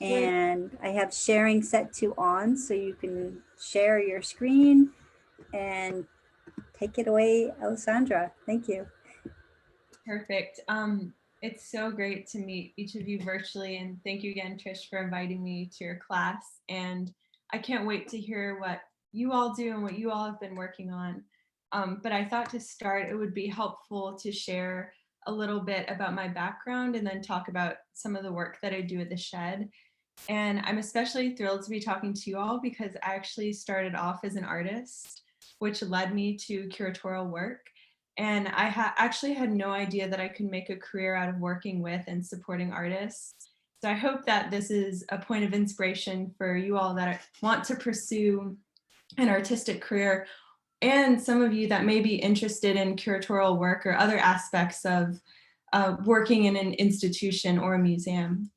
And I have sharing set to on, so you can share your screen and take it away, Alessandra. Thank you. Perfect. It's so great to meet each of you virtually, and thank you again, Trish, for inviting me to your class. And I can't wait to hear what you all do and what you all have been working on. But I thought to start, it would be helpful to share a little bit about my background and then talk about some of the work that I do at the Shed. And I'm especially thrilled to be talking to you all because I actually started off as an artist, which led me to curatorial work. And I actually had no idea that I could make a career out of working with and supporting artists. So I hope that this is a point of inspiration for you all that want to pursue an artistic career, and some of you that may be interested in curatorial work or other aspects of working in an institution or a museum.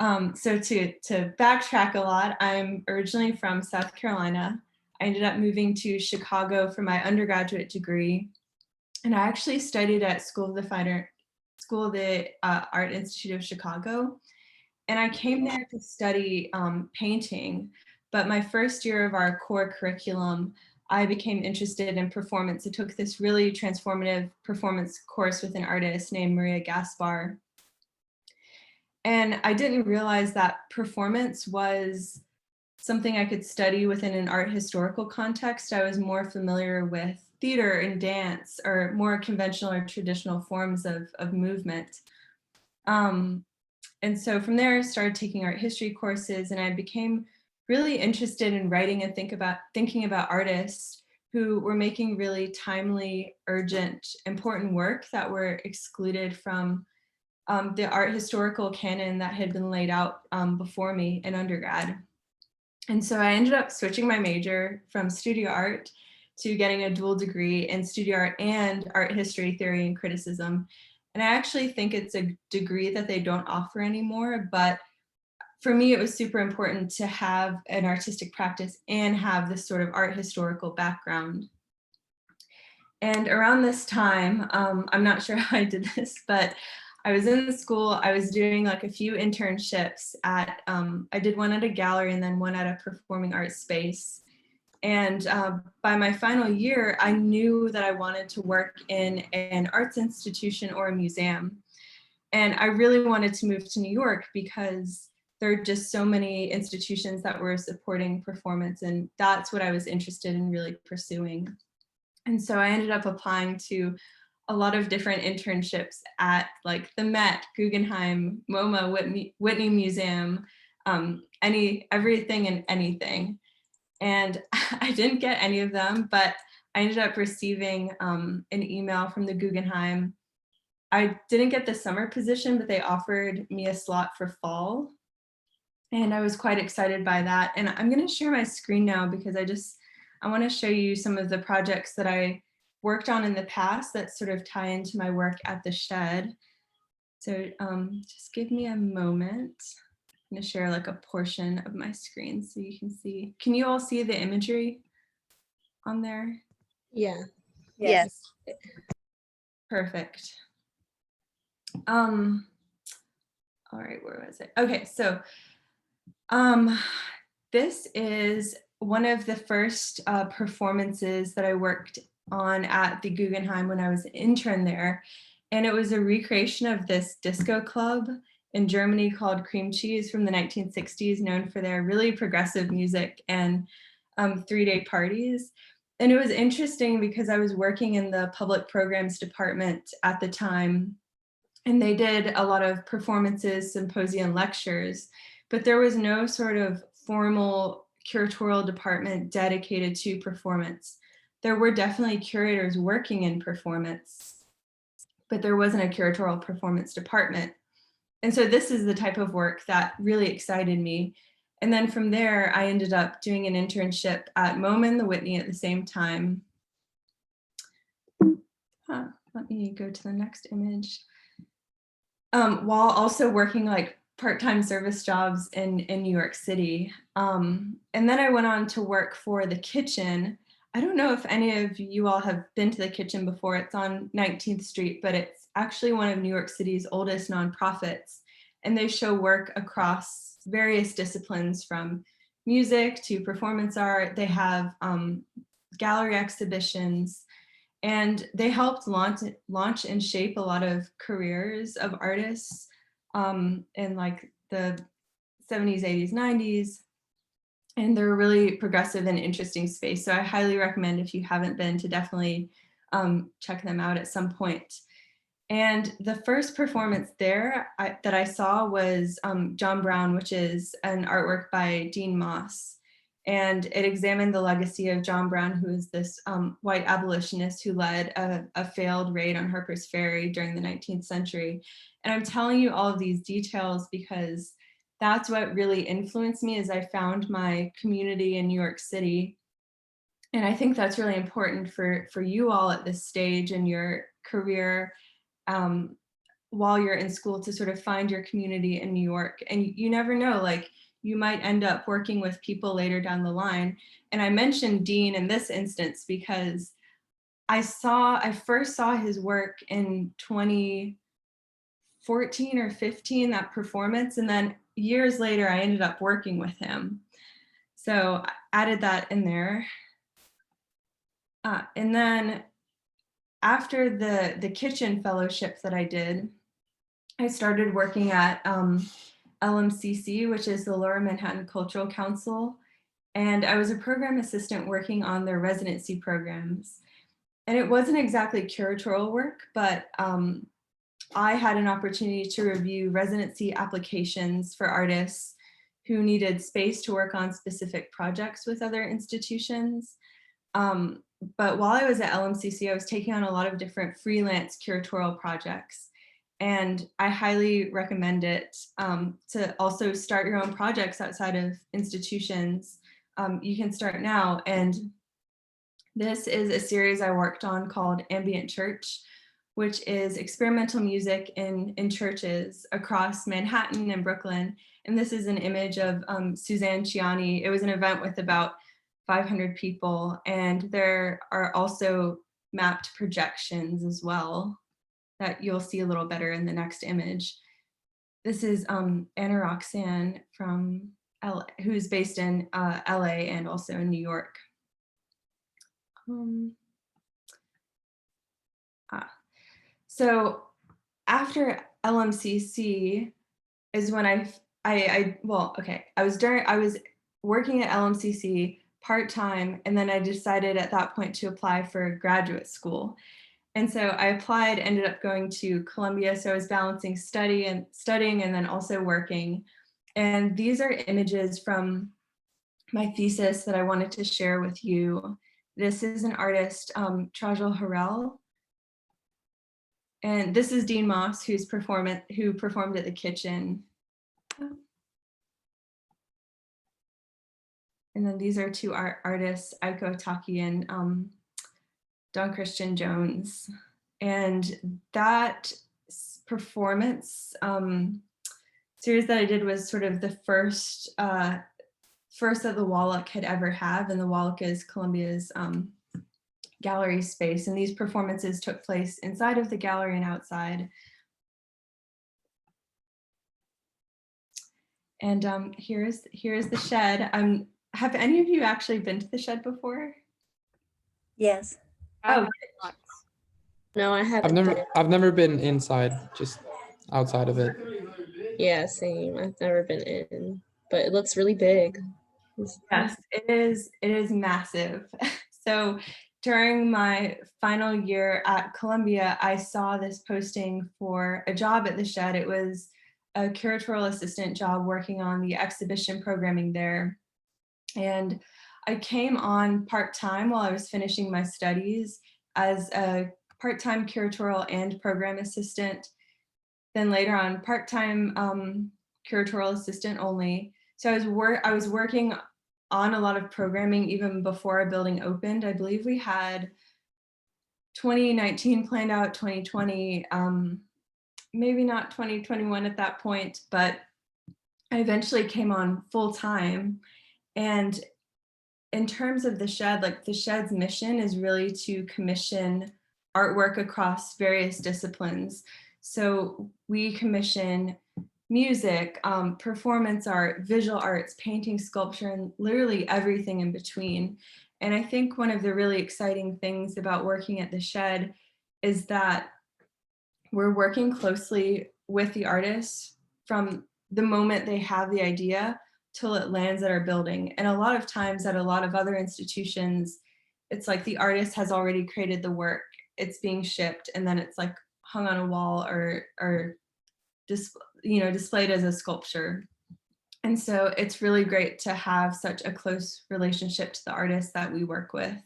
So to backtrack a lot, I'm originally from South Carolina. I ended up moving to Chicago for my undergraduate degree. And I actually studied at School of the Art Institute of Chicago. And I came there to study painting. But my first year of our core curriculum, I became interested in performance. I took this really transformative performance course with an artist named Maria Gaspar. And I didn't realize that performance was something I could study within an art historical context. I was more familiar with theater and dance, or more conventional or traditional forms of movement. And so from there, I started taking art history courses, and I became really interested in writing and thinking about artists who were making really timely, urgent, important work that were excluded from the art historical canon that had been laid out before me in undergrad. And so I ended up switching my major from studio art to getting a dual degree in studio art and art history, theory, and criticism. And I actually think it's a degree that they don't offer anymore, but for me, it was super important to have an artistic practice and have this sort of art historical background. And around this time, I'm not sure how I did this, but I was in school, I was doing like a few internships at, I did one at a gallery and then one at a performing arts space. And by my final year, I knew that I wanted to work in an arts institution or a museum. And I really wanted to move to New York because there are just so many institutions that were supporting performance, and that's what I was interested in really pursuing. And so I ended up applying to a lot of different internships at like the Met, Guggenheim, MoMA, Whitney Museum, everything and anything. And I didn't get any of them, but I ended up receiving an email from the Guggenheim. I didn't get the summer position, but they offered me a slot for fall. And I was quite excited by that. And I'm going to share my screen now because I want to show you some of the projects that I worked on in the past that sort of tie into my work at the Shed. So just give me a moment. I'm going to share like a portion of my screen so you can see. Can you all see the imagery on there? Yeah. Yes. Perfect. All right, where was it? Okay, so this is one of the first performances that I worked on at the Guggenheim when I was an intern there. And it was a recreation of this disco club in Germany called Cream Cheese from the 1960s, known for their really progressive music and 3-day parties. And it was interesting because I was working in the public programs department at the time, and they did a lot of performances, symposium, lectures, but there was no sort of formal curatorial department dedicated to performance. There were definitely curators working in performance, but there wasn't a curatorial performance department. And so this is the type of work that really excited me. And then from there, I ended up doing an internship at MoMA and the Whitney at the same time. Let me go to the next image. While also working like part-time service jobs in New York City. And then I went on to work for the Kitchen. I don't know if any of you all have been to the Kitchen before. It's on 19th Street, but it's actually one of New York City's oldest nonprofits. and they show work across various disciplines from music to performance art. They have gallery exhibitions, and they helped launch and shape a lot of careers of artists in like the 70s, 80s, 90s. And they're a really progressive and interesting space. So I highly recommend, if you haven't been, to definitely check them out at some point. And the first performance there that I saw was John Brown, which is an artwork by Dean Moss. And it examined the legacy of John Brown, who is this white abolitionist who led a failed raid on Harper's Ferry during the 19th century. And I'm telling you all of these details because that's what really influenced me as I found my community in New York City. And I think that's really important for you all at this stage in your career, while you're in school, to sort of find your community in New York. And you never know, like, you might end up working with people later down the line. And I mentioned Dean in this instance because I first saw his work in 2014 or 15, that performance. And then years later, I ended up working with him. So I added that in there. And then after the kitchen fellowship that I did, I started working at LMCC, which is the Lower Manhattan Cultural Council. And I was a program assistant working on their residency programs. And it wasn't exactly curatorial work, but I had an opportunity to review residency applications for artists who needed space to work on specific projects with other institutions. But while I was at LMCC, I was taking on a lot of different freelance curatorial projects. And I highly recommend it to also start your own projects outside of institutions. You can start now. And this is a series I worked on called Ambient Church, which is experimental music in churches across Manhattan and Brooklyn. And this is an image of Suzanne Ciani. It was an event with about 500 people. And there are also mapped projections as well that you'll see a little better in the next image. This is Anna Roxanne from LA, who's based in LA and also in New York. So after LMCC is when I was working at LMCC part-time, and then I decided at that point to apply for graduate school. And so I applied, ended up going to Columbia. So I was balancing studying and then also working. And these are images from my thesis that I wanted to share with you. This is an artist, Trajal Harel. And this is Dean Moss, who performed at the kitchen. And then these are two artists, Aiko Taki and Don Christian Jones. And that performance series that I did was sort of the first that the Wallach had ever have, and the Wallach is Columbia's gallery space. And these performances took place inside of the gallery and outside. And here's the shed. Have any of you actually been to the shed before? Yes. Oh, no, I haven't. I've never been inside, just outside of it. Yeah, same. I've never been in, but it looks really big. Yes, it is massive. So during my final year at Columbia, I saw this posting for a job at the shed. It was a curatorial assistant job working on the exhibition programming there. And I came on part-time while I was finishing my studies as a part-time curatorial and program assistant. Then later on, part-time curatorial assistant only. So I was working on a lot of programming even before our building opened. I believe we had 2019 planned out, 2020, maybe not 2021 at that point, but I eventually came on full-time. And in terms of the shed, like the shed's mission is really to commission artwork across various disciplines. So we commission music, performance art, visual arts, painting, sculpture, and literally everything in between. And I think one of the really exciting things about working at the Shed is that we're working closely with the artists from the moment they have the idea till it lands at our building. And a lot of times at a lot of other institutions, it's like the artist has already created the work, it's being shipped, and then it's like hung on a wall or displayed as a sculpture. And so it's really great to have such a close relationship to the artists that we work with.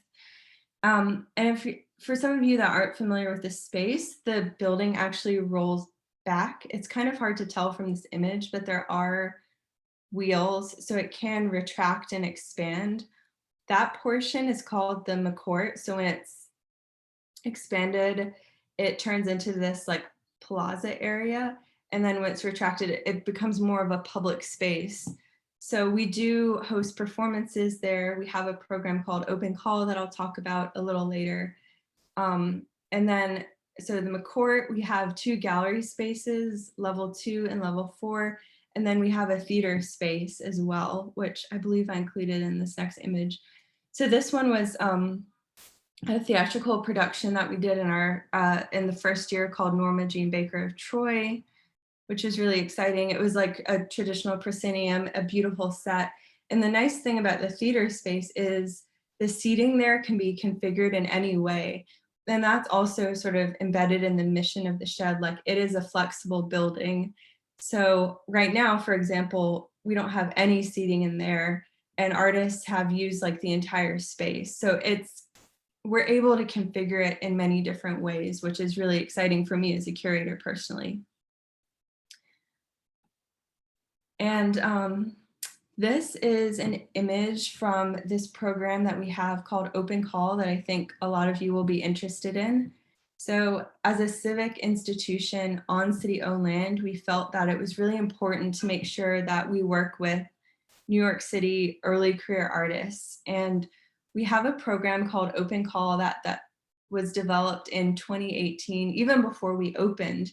And for some of you that aren't familiar with this space, the building actually rolls back. It's kind of hard to tell from this image, but there are wheels, so it can retract and expand. That portion is called the McCourt. So when it's expanded, it turns into this like plaza area. And then when it's retracted, it becomes more of a public space. So we do host performances there. We have a program called Open Call that I'll talk about a little later. And then, so the McCourt, we have 2 gallery spaces, level 2 and level 4. And then we have a theater space as well, which I believe I included in this next image. So this one was a theatrical production that we did in in the first year called Norma Jean Baker of Troy, which is really exciting. It was like a traditional proscenium, a beautiful set. And the nice thing about the theater space is the seating there can be configured in any way. And that's also sort of embedded in the mission of the Shed, like it is a flexible building. So right now, for example, we don't have any seating in there, and artists have used like the entire space. So we're able to configure it in many different ways, which is really exciting for me as a curator personally. And this is an image from this program that we have called Open Call that I think a lot of you will be interested in. So as a civic institution on city-owned land, we felt that it was really important to make sure that we work with New York City early career artists. And we have a program called Open Call that was developed in 2018, even before we opened.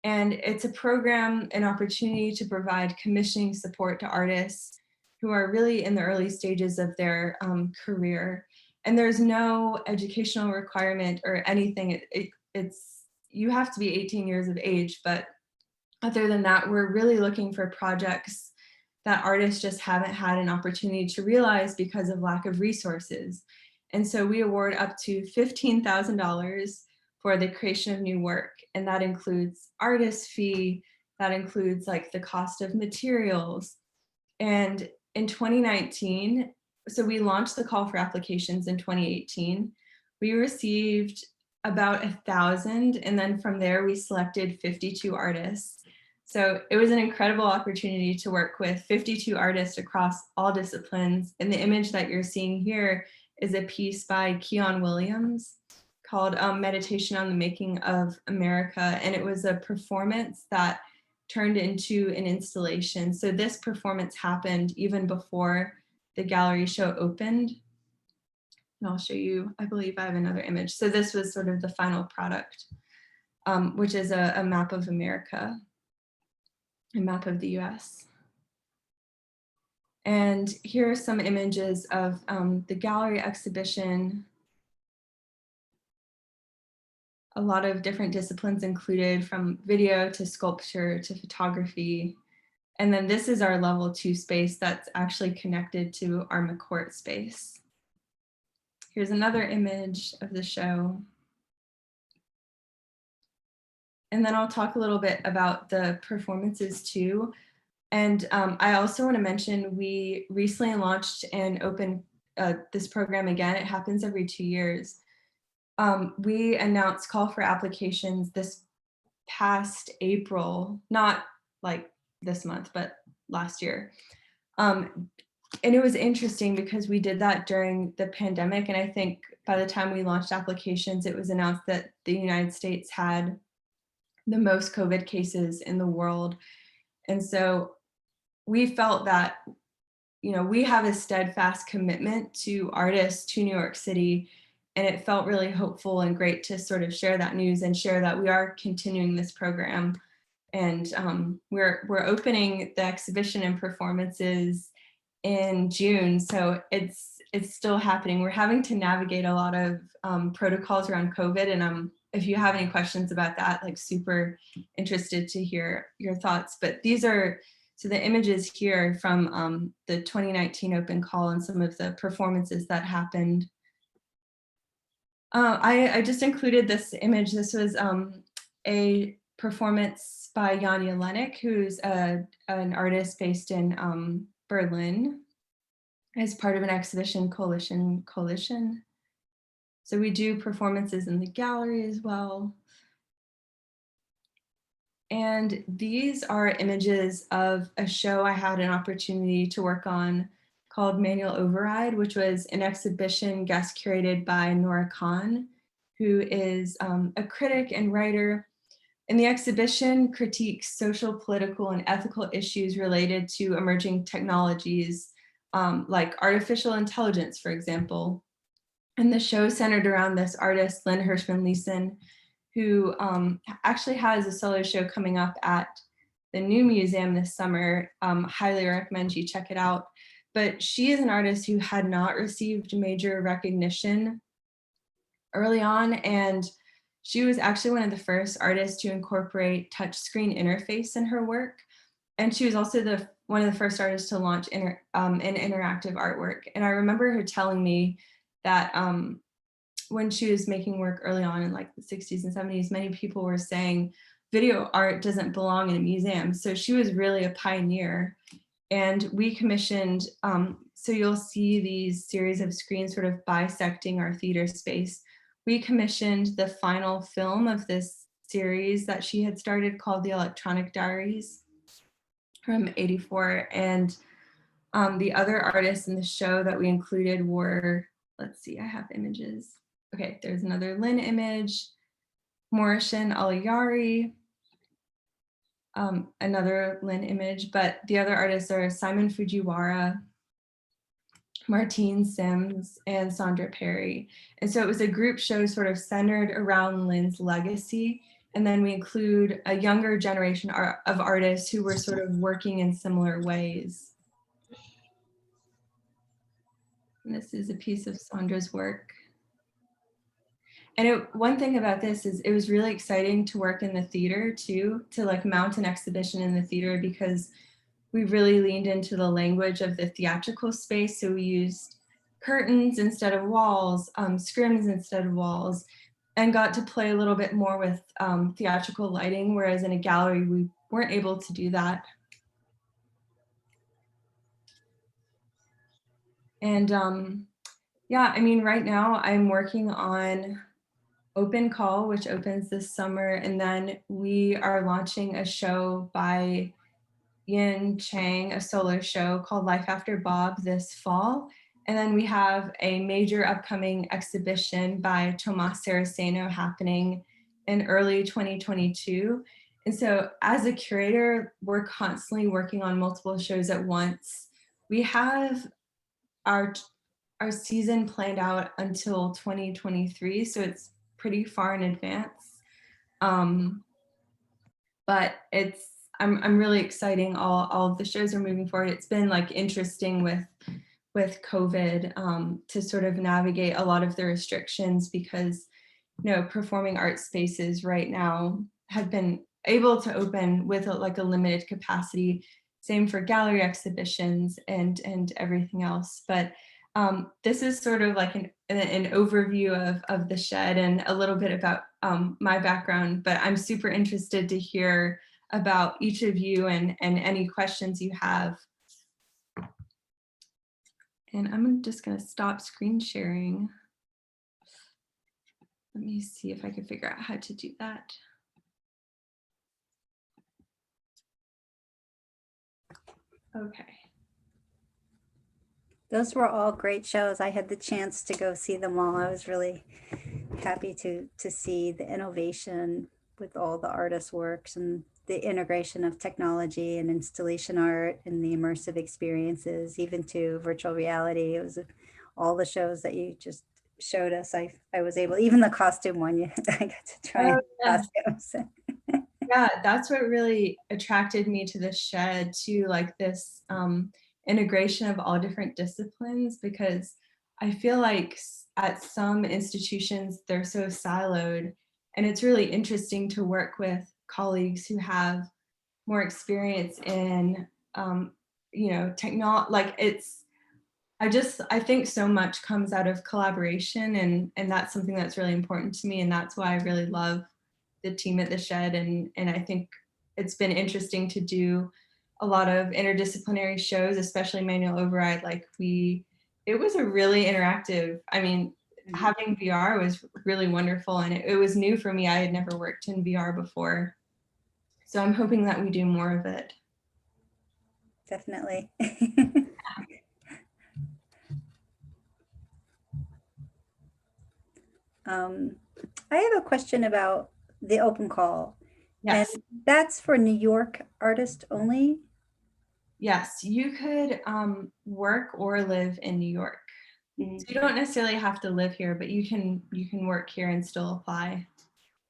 And it's a program, an opportunity to provide commissioning support to artists who are really in the early stages of their career. And there's no educational requirement or anything. You have to be 18 years of age, but other than that, we're really looking for projects that artists just haven't had an opportunity to realize because of lack of resources. And so we award up to $15,000 for the creation of new work. And that includes artist fee, that includes like the cost of materials. And in 2019, so we launched the call for applications in 2018. We received about 1,000, and then from there we selected 52 artists. So it was an incredible opportunity to work with 52 artists across all disciplines. And the image that you're seeing here is a piece by Keon Williams called Meditation on the Making of America. And it was a performance that turned into an installation. So this performance happened even before the gallery show opened. And I'll show you, I believe I have another image. So this was sort of the final product, which is a map of America, a map of the US. And here are some images of the gallery exhibition. A lot of different disciplines included, from video to sculpture to photography. And then this is our level 2 space that's actually connected to our McCourt space. Here's another image of the show. And then I'll talk a little bit about the performances too. And I also want to mention, we recently launched and opened this program again. It happens every 2 years. We announced call for applications this past April, not like this month, but last year. And it was interesting because we did that during the pandemic. And I think by the time we launched applications, it was announced that the United States had the most COVID cases in the world. And so we felt that, you know, we have a steadfast commitment to artists, to New York City. And it felt really hopeful and great to sort of share that news and share that we are continuing this program. And we're opening the exhibition and performances in June, so it's still happening. We're having to navigate a lot of protocols around COVID, and if you have any questions about that, like super interested to hear your thoughts. But these are, so the images here from the 2019 open call and some of the performances that happened. I just included this image. This was a performance by Janja Lennick, who's an artist based in Berlin, as part of an exhibition coalition. So we do performances in the gallery as well. And these are images of a show I had an opportunity to work on called Manual Override, which was an exhibition guest curated by Nora Khan, who is a critic and writer. And the exhibition critiques social, political, and ethical issues related to emerging technologies, like artificial intelligence, for example. And the show centered around this artist, Lynn Hirschman Leeson, who actually has a solo show coming up at the New Museum this summer. Highly recommend you check it out. But she is an artist who had not received major recognition early on, and she was actually one of the first artists to incorporate touchscreen interface in her work. And she was also one of the first artists to launch an interactive artwork. And I remember her telling me that when she was making work early on in like the 60s and 70s, many people were saying video art doesn't belong in a museum. So she was really a pioneer. And we commissioned, so you'll see these series of screens sort of bisecting our theater space. We commissioned the final film of this series that she had started called The Electronic Diaries from '84. And the other artists in the show that we included were, let's see, I have images. Okay, there's another Lynn image, Morrishan Aliyari, another Lynn image, but the other artists are Simon Fujiwara, Martine Sims, and Sandra Perry. And so it was a group show sort of centered around Lynn's legacy. And then we include a younger generation of artists who were sort of working in similar ways. And this is a piece of Sandra's work. And one thing about this is it was really exciting to work in the theater too, to like mount an exhibition in the theater, because we really leaned into the language of the theatrical space. So we used curtains instead of walls, scrims instead of walls, and got to play a little bit more with theatrical lighting, whereas in a gallery, we weren't able to do that. And yeah, I mean, right now I'm working on Open Call, which opens this summer. And then we are launching a show by Yin Chang, a solo show called Life After Bob this fall. And then we have a major upcoming exhibition by Tomas Saraceno happening in early 2022. And so as a curator, we're constantly working on multiple shows at once. We have our season planned out until 2023, so it's pretty far in advance. But I'm really exciting. All of the shows are moving forward. It's been like interesting with COVID to sort of navigate a lot of the restrictions, because performing art spaces right now have been able to open with a limited capacity. Same for gallery exhibitions and everything else. But this is sort of like an overview of the shed and a little bit about my background, but I'm super interested to hear about each of you and any questions you have. And I'm just gonna stop screen sharing. Let me see if I can figure out how to do that. Okay. Those were all great shows. I had the chance to go see them all. I was really happy to see the innovation with all the artists' works and the integration of technology and installation art and the immersive experiences, even to virtual reality. It was all the shows that you just showed us. I was able, even the costume one, I got to try costumes. Yeah, that's what really attracted me to the shed, to like this integration of all different disciplines, because I feel like at some institutions they're so siloed, and it's really interesting to work with colleagues who have more experience in like I think so much comes out of collaboration, and that's something that's really important to me, and that's why I really love the team at the shed, and I think it's been interesting to do a lot of interdisciplinary shows, especially manual override. It was a really interactive, I mean, having VR was really wonderful, and it was new for me. I had never worked in VR before. So I'm hoping that we do more of it. Definitely. I have a question about the open call. Yes. And that's for New York artists only? Yes, you could work or live in New York. So you don't necessarily have to live here, but you can work here and still apply.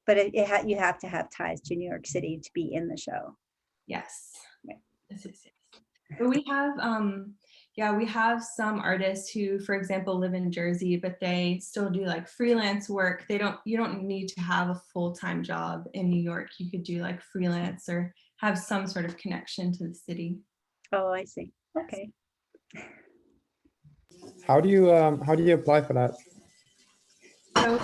But you have to have ties to New York City to be in the show. Yes. Right. Yes. But we have we have some artists who, for example, live in Jersey, but they still do like freelance work. You don't need to have a full-time job in New York. You could do like freelance or have some sort of connection to the city. Oh, I see. Okay. How do you apply for that? So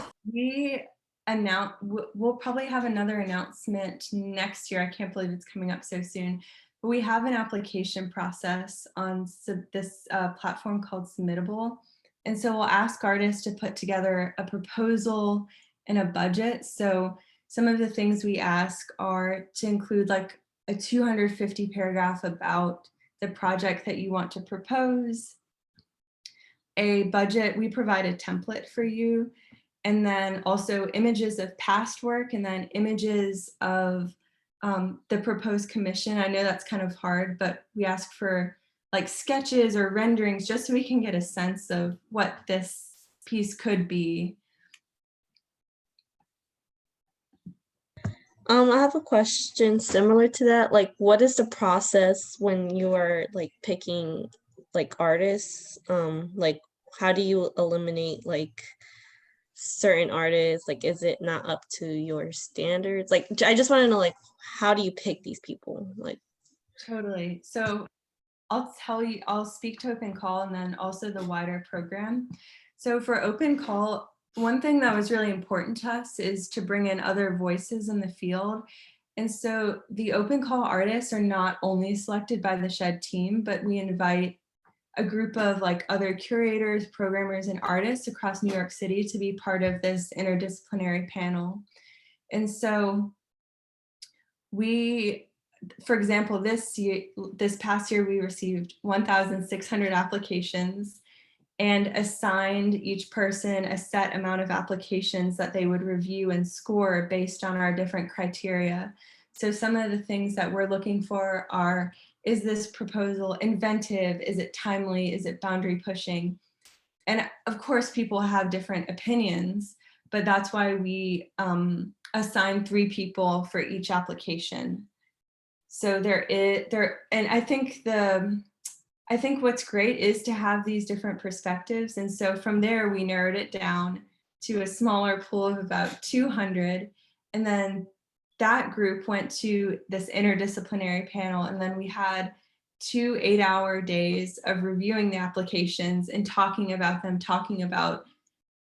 we'll probably have another announcement next year. I can't believe it's coming up so soon. But we have an application process on this platform called Submittable. And so we'll ask artists to put together a proposal and a budget. So some of the things we ask are to include like a 250 paragraph about the project that you want to propose, a budget. We provide a template for you, and then also images of past work, and then images of the proposed commission. I know that's kind of hard, but we ask for like sketches or renderings just so we can get a sense of what this piece could be. I have a question similar to that. Like, what is the process when you are like picking like artists? Like, how do you eliminate like certain artists? Like, is it not up to your standards? Like, I just want to know, like, how do you pick these people? Like, Totally. So I'll speak to Open Call and then also the wider program. So for Open Call, one thing that was really important to us is to bring in other voices in the field. And so the Open Call artists are not only selected by the Shed team, but we invite a group of like other curators, programmers, and artists across New York City to be part of this interdisciplinary panel. And so for example, this past year, we received 1,600 applications and assigned each person a set amount of applications that they would review and score based on our different criteria. So some of the things that we're looking for are, is this proposal inventive? Is it timely? Is it boundary pushing? And of course, people have different opinions, but that's why we assign 3 people for each application. So and I think what's great is to have these different perspectives. And so from there, we narrowed it down to a smaller pool of about 200. And then that group went to this interdisciplinary panel. And then we had 2 8-hour days of reviewing the applications and talking about them, talking about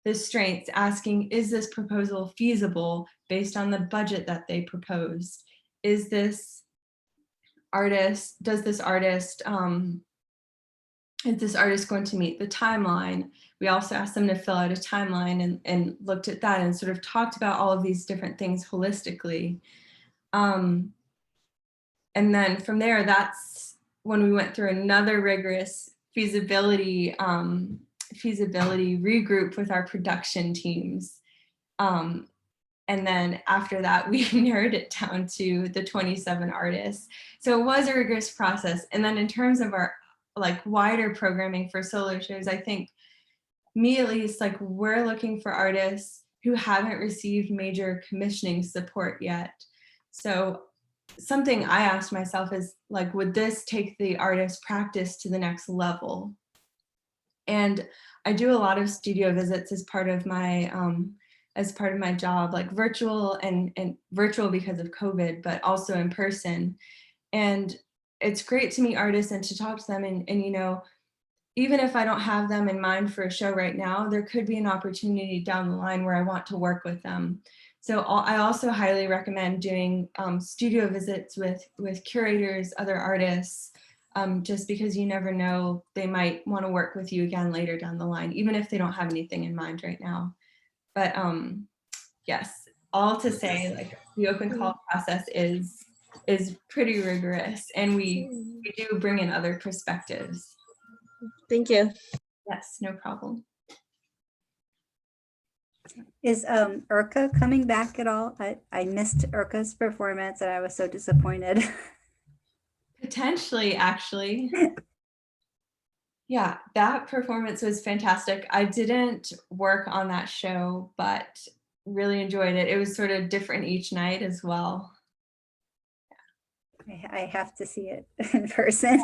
the strengths, asking, is this proposal feasible based on the budget that they proposed? Does this artist is this artist going to meet the timeline? We also asked them to fill out a timeline and looked at that and sort of talked about all of these different things holistically. And then from there, that's when we went through another rigorous feasibility regroup with our production teams. And then after that, we narrowed it down to the 27 artists. So it was a rigorous process. And then in terms of our like wider programming for solo shows, I think me at least, like we're looking for artists who haven't received major commissioning support yet. So something I asked myself is like, would this take the artist practice to the next level? And I do a lot of studio visits as part of my job, like virtual and virtual because of COVID, but also in person. And it's great to meet artists and to talk to them. And you know, even if I don't have them in mind for a show right now, there could be an opportunity down the line where I want to work with them. So I also highly recommend doing studio visits with curators, other artists, just because you never know, they might want to work with you again later down the line, even if they don't have anything in mind right now. But yes, all to say, like, the open call process is pretty rigorous, and we do bring in other perspectives. Thank you. Yes, no problem. Is Urka coming back at all? I missed Urka's performance and I was so disappointed. Potentially, actually. Yeah, that performance was fantastic. I didn't work on that show, but really enjoyed it. It was sort of different each night as well. I have to see it in person.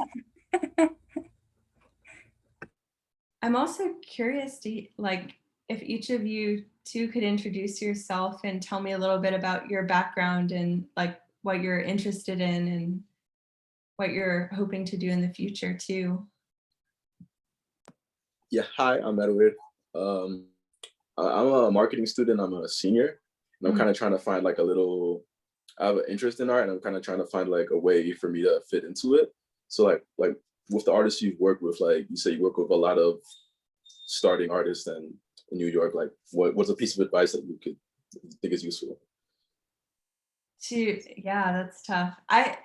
I'm also curious to, like, if each of you two could introduce yourself and tell me a little bit about your background and like what you're interested in and what you're hoping to do in the future too. Yeah, hi, I'm Edward. I'm a marketing student. I'm a senior, and I'm kind of trying to find like I have an interest in art, and I'm kind of trying to find like a way for me to fit into it. So like with the artists you've worked with, like you say you work with a lot of starting artists in New York. Like what's a piece of advice that you could think is useful? Yeah, that's tough. I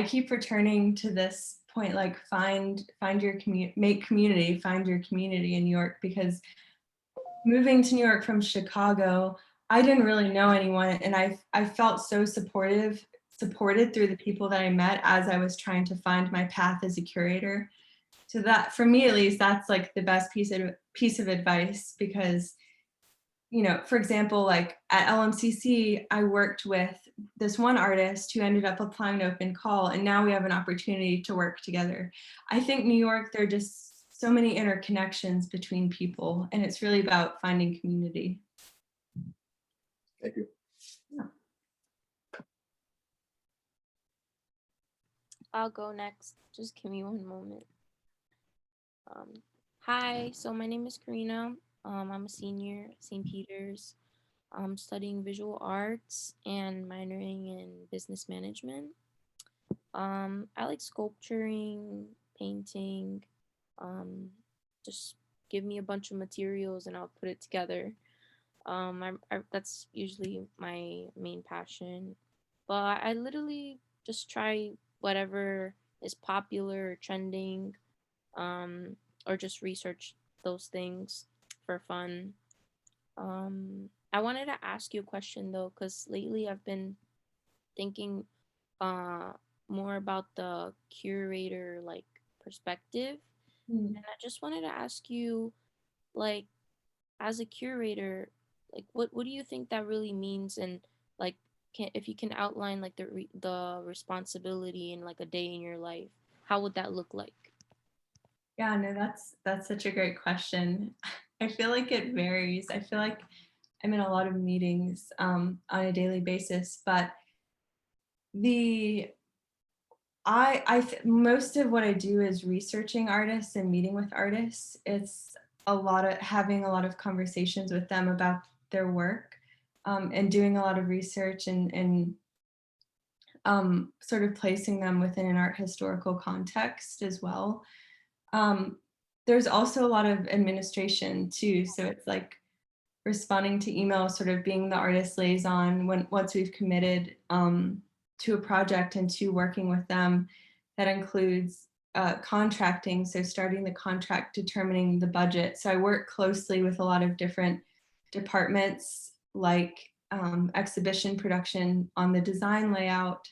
keep returning to this point, like find your community, make community, find your community in New York, because moving to New York from Chicago, I didn't really know anyone, and I felt so supported through the people that I met as I was trying to find my path as a curator. So that, for me at least, that's like the best piece of advice, because, you know, for example, like at LMCC, I worked with this one artist who ended up applying to open call, and now we have an opportunity to work together. I think New York, there are just so many interconnections between people, and it's really about finding community. Thank you. Yeah. I'll go next. Just give me one moment. Hi, so my name is Karina. I'm a senior at St. Peter's. I'm studying visual arts and minoring in business management. I like sculpturing, painting. Just give me a bunch of materials and I'll put it together. That's usually my main passion. But I literally just try whatever is popular or trending, or just research those things for fun. I wanted to ask you a question though, because lately I've been thinking more about the curator like perspective. And I just wanted to ask you, like, as a curator, like what do you think that really means, and like if you can outline like the responsibility in like a day in your life, how would that look like? Yeah, no, that's such a great question. I feel like it varies. I feel like I'm in a lot of meetings on a daily basis, but most of what I do is researching artists and meeting with artists. It's having a lot of conversations with them about their work, and doing a lot of research and sort of placing them within an art historical context as well. There's also a lot of administration too. So it's like responding to emails, sort of being the artist liaison once we've committed to a project and to working with them. That includes contracting, so starting the contract, determining the budget. So I work closely with a lot of different departments, like exhibition production, on the design layout,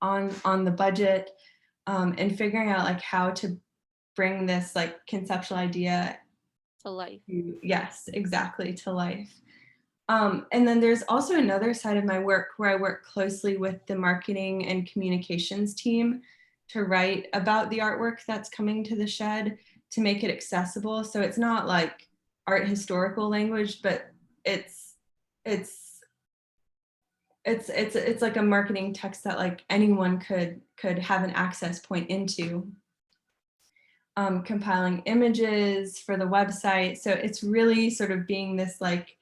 on the budget, and figuring out like how to bring this like conceptual idea To life. yes, exactly, to life. And then there's also another side of my work where I work closely with the marketing and communications team to write about the artwork that's coming to the shed to make it accessible. So it's not like art historical language, but it's like a marketing text that like anyone could have an access point into. Compiling images for the website. So it's really sort of being this like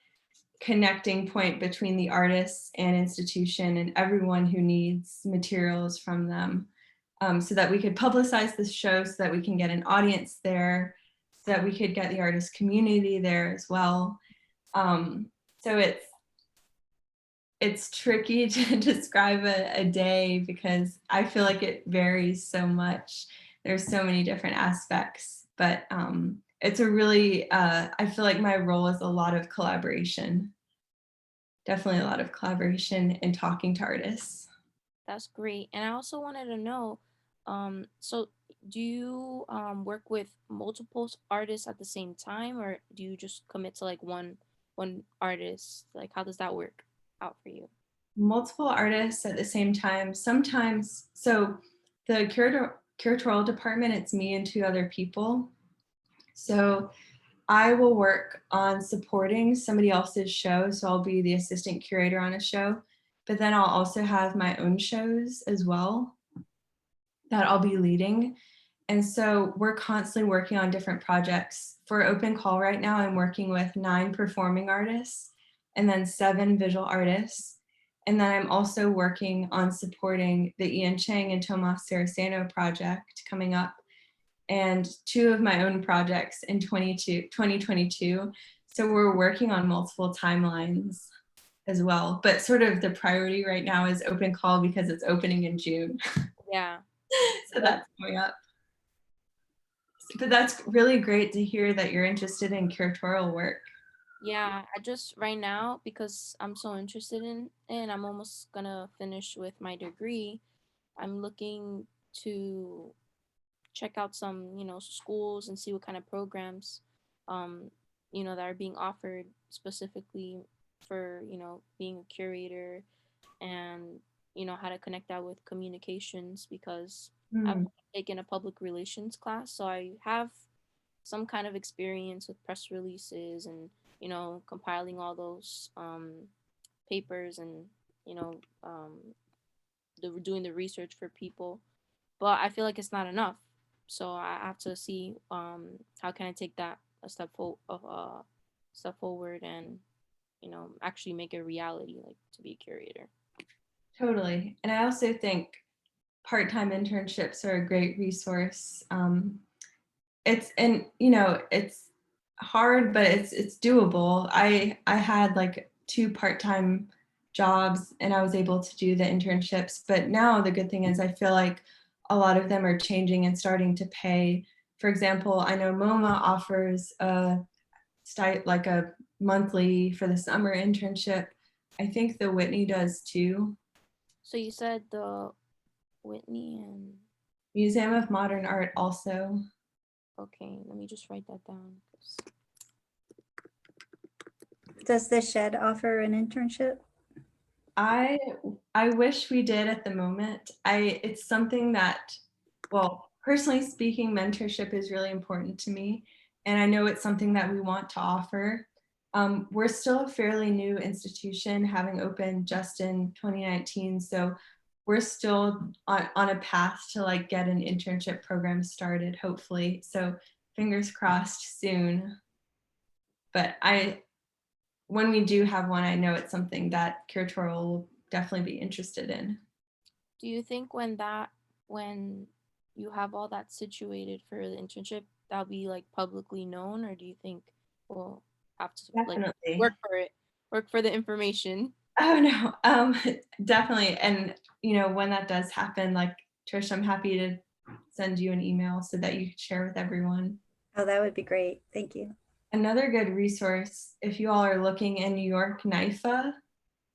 connecting point between the artists and institution and everyone who needs materials from them, so that we could publicize this show, so that we can get an audience there, so that we could get the artist community there as well. So it's tricky to describe a day because I feel like it varies so much. There's so many different aspects, but it's a really, I feel like my role is a lot of collaboration. Definitely a lot of collaboration and talking to artists. That's great. And I also wanted to know, so do you work with multiple artists at the same time, or do you just commit to like one artist? Like, how does that work out for you? Multiple artists at the same time. Sometimes, so the curatorial department, it's me and 2 other people. So I will work on supporting somebody else's show. So I'll be the assistant curator on a show, but then I'll also have my own shows as well that I'll be leading. And so we're constantly working on different projects. For Open Call right now, I'm working with 9 performing artists and then 7 visual artists. And then I'm also working on supporting the Ian Chang and Tomas Saraceno project coming up, and 2 of my own projects in 2022. So we're working on multiple timelines as well. But sort of the priority right now is Open Call because it's opening in June. Yeah. So that's coming up. But that's really great to hear that you're interested in curatorial work. Yeah, I just right now, because I'm so interested in it and I'm almost gonna finish with my degree, I'm looking to check out some, schools and see what kind of programs, um, that are being offered specifically for, being a curator, and, how to connect that with communications, because I've taken a public relations class, so I have some kind of experience with press releases and, compiling all those papers and, you know, um, doing the research for people. But I feel like it's not enough. So I have to see how can I take that a step forward and, actually make a reality, like to be a curator. Totally. And I also think part-time internships are a great resource. It's hard, but it's doable. I had like 2 part-time jobs and I was able to do the internships, but now the good thing is I feel like a lot of them are changing and starting to pay. For example, I know MoMA offers a monthly for the summer internship. I think the Whitney does too. So you said the Whitney and Museum of Modern Art also. okay, let me just write that down. Does the shed offer an internship? I wish we did at the moment. It's something that, well, personally speaking, mentorship is really important to me. And I know it's something that we want to offer. We're still a fairly new institution, having opened just in 2019. So we're still on a path to like get an internship program started, hopefully. So fingers crossed soon. But when we do have one, I know it's something that curatorial will definitely be interested in. Do you think when you have all that situated for the internship, that'll be like publicly known, or do you think we'll have to like Definitely. work for the information? Oh no, definitely. And when that does happen, like Trish, I'm happy to send you an email so that you can share with everyone. Oh, that would be great. Thank you. Another good resource, if you all are looking in New York, NYFA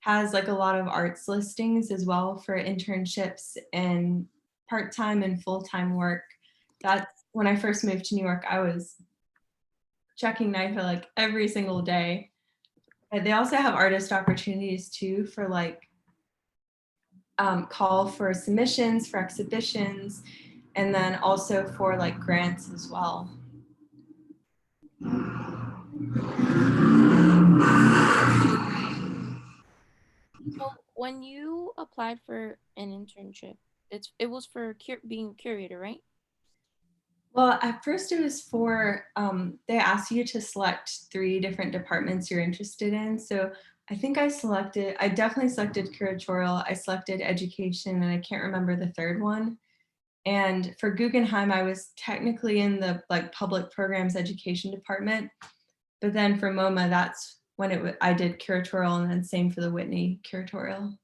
has like a lot of arts listings as well for internships and part-time and full-time work. That's when I first moved to New York, I was checking NYFA like every single day. But they also have artist opportunities too for like call for submissions for exhibitions, and then also for like grants as well. So when you applied for an internship, it was for being a curator, right? Well, at first it was for, they asked you to select 3 different departments you're interested in. So I think I definitely selected curatorial, I selected education, and I can't remember the third one. And for Guggenheim, I was technically in the like public programs education department. But then for MoMA, that's when I did curatorial, and then same for the Whitney curatorial.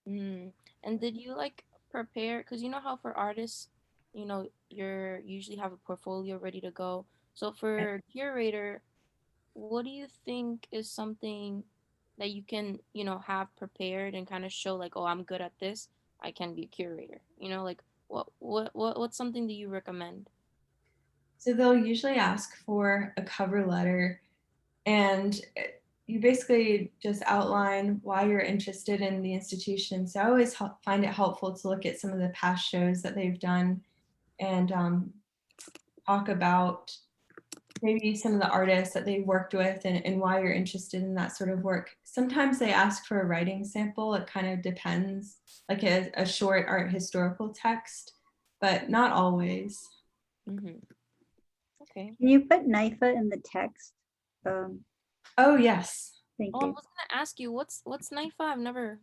Mm. And did you like prepare? Because you know how for artists, you're usually have a portfolio ready to go. So for curator, what do you think is something that you can, have prepared and kind of show like, oh, I'm good at this. I can be a curator. Like what's something that you recommend? So they'll usually ask for a cover letter, and you basically just outline why you're interested in the institution. So I always find it helpful to look at some of the past shows that they've done and talk about maybe some of the artists that they worked with and why you're interested in that sort of work. Sometimes they ask for a writing sample. It kind of depends, like a short art historical text, but not always. Mm-hmm. Okay. Can you put NIFA in the text? Oh, yes. Thank Oh, I you. was gonna ask you what's NIFA?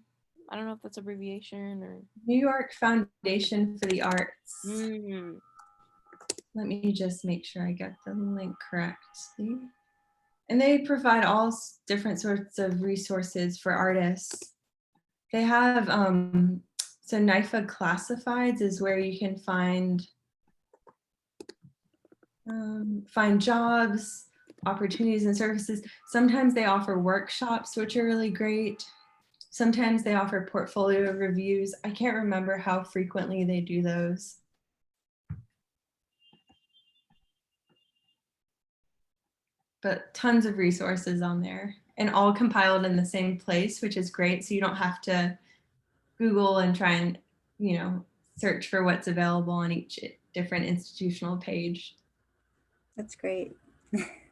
I don't know if that's abbreviation or. New York Foundation for the Arts. Mm. Let me just make sure I get the link correctly. And they provide all different sorts of resources for artists. They have, so NIFA Classifieds is where you can find jobs, opportunities and services. Sometimes they offer workshops, which are really great. Sometimes they offer portfolio reviews. I can't remember how frequently they do those. But tons of resources on there and all compiled in the same place, which is great. So you don't have to Google and try and, search for what's available on each different institutional page. That's great.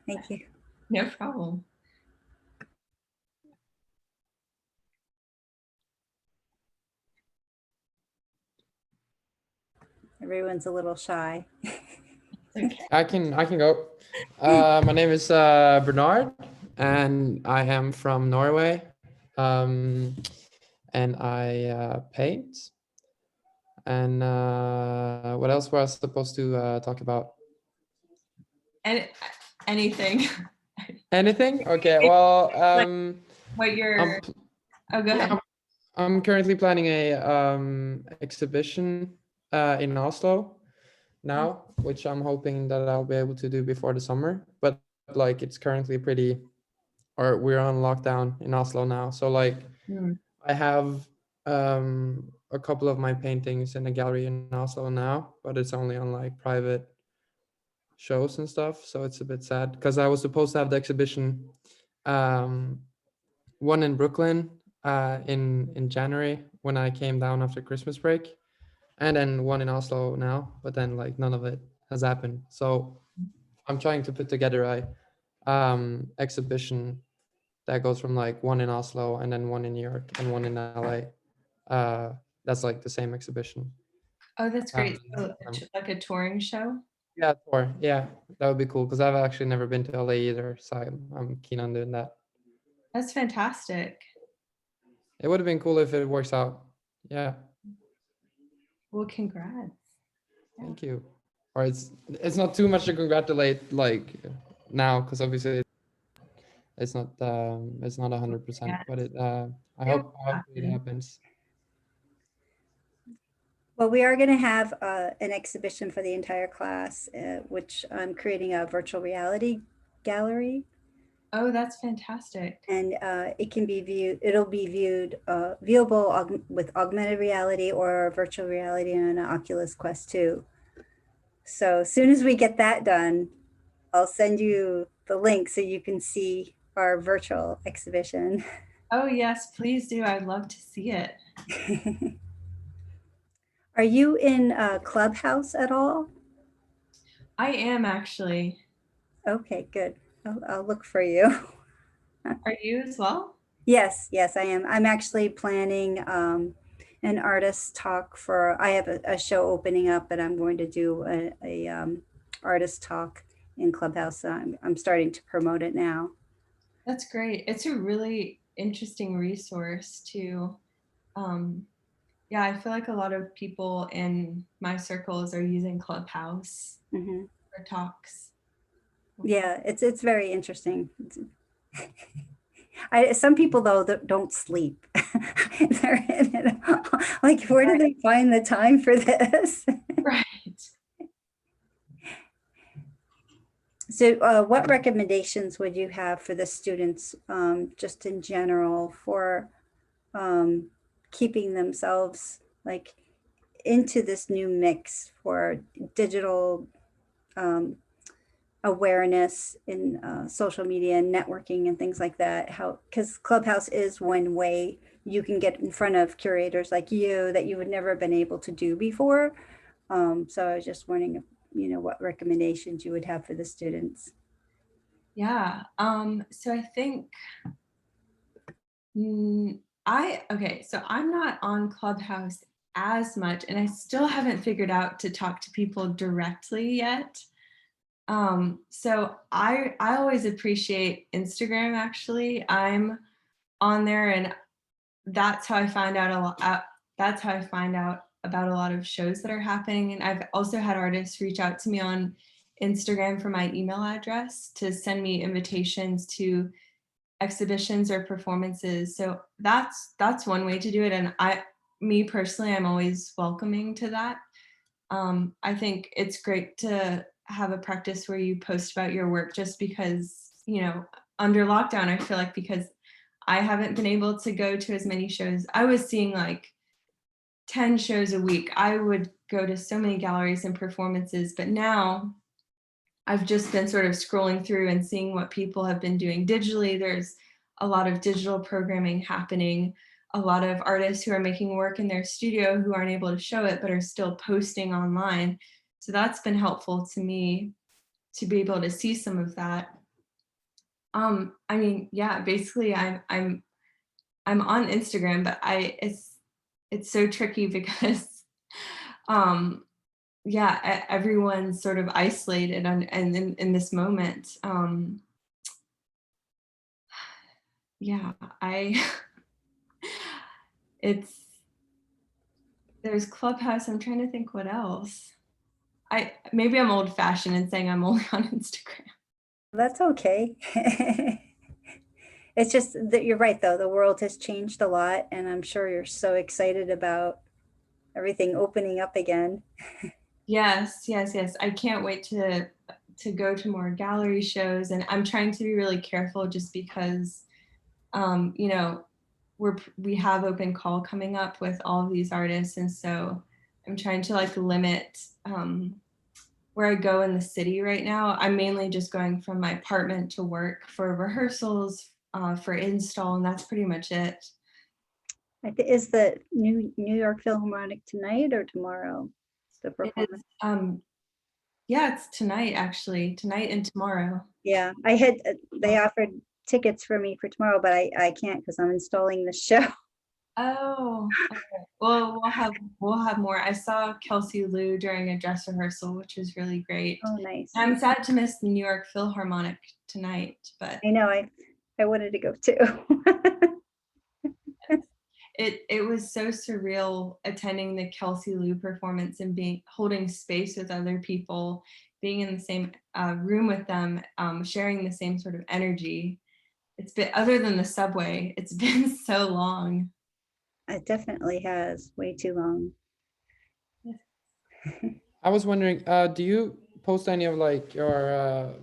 Thank you. No problem. Everyone's a little shy. Okay. I can go. My name is Bernard, and I am from Norway, and I paint. And what else were I supposed to talk about? And anything. Anything? Okay. Well, What you're. Oh, go ahead. I'm currently planning a exhibition in Oslo now, which I'm hoping that I'll be able to do before the summer. But like it's currently we're on lockdown in Oslo now. So like I have a couple of my paintings in a gallery in Oslo now, but it's only on like private shows and stuff. So it's a bit sad because I was supposed to have the exhibition, one in Brooklyn in January when I came down after Christmas break, and then one in Oslo now, but then like none of it has happened. So I'm trying to put together a exhibition that goes from like one in Oslo and then one in New York and one in LA. That's like the same exhibition. Oh, that's great. So, Um, like a touring show? Yeah, yeah, that would be cool because I've actually never been to LA either, so I'm keen on doing that. That's fantastic. It would have been cool if it works out. Yeah. Well, congrats. Thank you. Or it's not too much to congratulate like now because obviously it's not 100%, but I hope it happens. Well, we are going to have an exhibition for the entire class, which I'm creating a virtual reality gallery. Oh, that's fantastic. And it can be viewed, it'll be viewable with augmented reality or virtual reality on an Oculus Quest 2. So as soon as we get that done, I'll send you the link so you can see our virtual exhibition. Oh yes, please do. I'd love to see it. Are you in Clubhouse at all? I am actually. Okay, good. I'll look for you. Are you as well? Yes, yes, I am. I'm actually planning an artist talk for, I have a show opening up, and I'm going to do a artist talk in Clubhouse. So I'm starting to promote it now. That's great. It's a really interesting resource to, yeah, I feel like a lot of people in my circles are using Clubhouse Hmm. for talks. Yeah, it's very interesting. Some people though that don't sleep. They're in it. Like, where do they find the time for this? Right. So, what recommendations would you have for the students, just in general, for keeping themselves like into this new mix for digital awareness in social media and networking and things like that? How, because Clubhouse is one way you can get in front of curators like you that you would never have been able to do before. So I was just wondering if, what recommendations you would have for the students. Yeah. So I think okay, so I'm not on Clubhouse as much, and I still haven't figured out to talk to people directly yet. So I always appreciate Instagram actually. I'm on there, and that's how I find out a lot. That's how I find out about a lot of shows that are happening. And I've also had artists reach out to me on Instagram for my email address to send me invitations to exhibitions or performances. So that's one way to do it. And me personally, I'm always welcoming to that. I think it's great to have a practice where you post about your work just because, under lockdown, I feel like because I haven't been able to go to as many shows. I was seeing like 10 shows a week. I would go to so many galleries and performances, but now I've just been sort of scrolling through and seeing what people have been doing digitally. There's a lot of digital programming happening, a lot of artists who are making work in their studio who aren't able to show it but are still posting online. So that's been helpful to me to be able to see some of that. I mean, yeah, basically I'm on Instagram, but it's so tricky because yeah, everyone's sort of isolated and in this moment. Yeah, I it's there's Clubhouse. I'm trying to think what else. Maybe I'm old fashioned and saying I'm only on Instagram. That's okay. It's just that you're right, though. The world has changed a lot, and I'm sure you're so excited about everything opening up again. Yes. I can't wait to go to more gallery shows, and I'm trying to be really careful just because you know, we have open call coming up with all of these artists, and so I'm trying to like limit where I go in the city right now. I'm mainly just going from my apartment to work for rehearsals, for install, and that's pretty much it. Is the New York Philharmonic tonight or tomorrow? The It is, performance. yeah, it's tonight actually, tonight and tomorrow. Yeah, they offered tickets for me for tomorrow, but I can't because I'm installing the show. Oh, okay. Well, we'll have more. I saw Kelsey Lou during a dress rehearsal, which was really great. Oh, nice. I'm sad to miss the New York Philharmonic tonight, but I know, I wanted to go too. it was so surreal attending the Kelsey Lou performance and holding space with other people, being in the same room with them, sharing the same sort of energy. It's been, other than the subway, it's been so long. It definitely has, way too long. I was wondering, do you post any of like your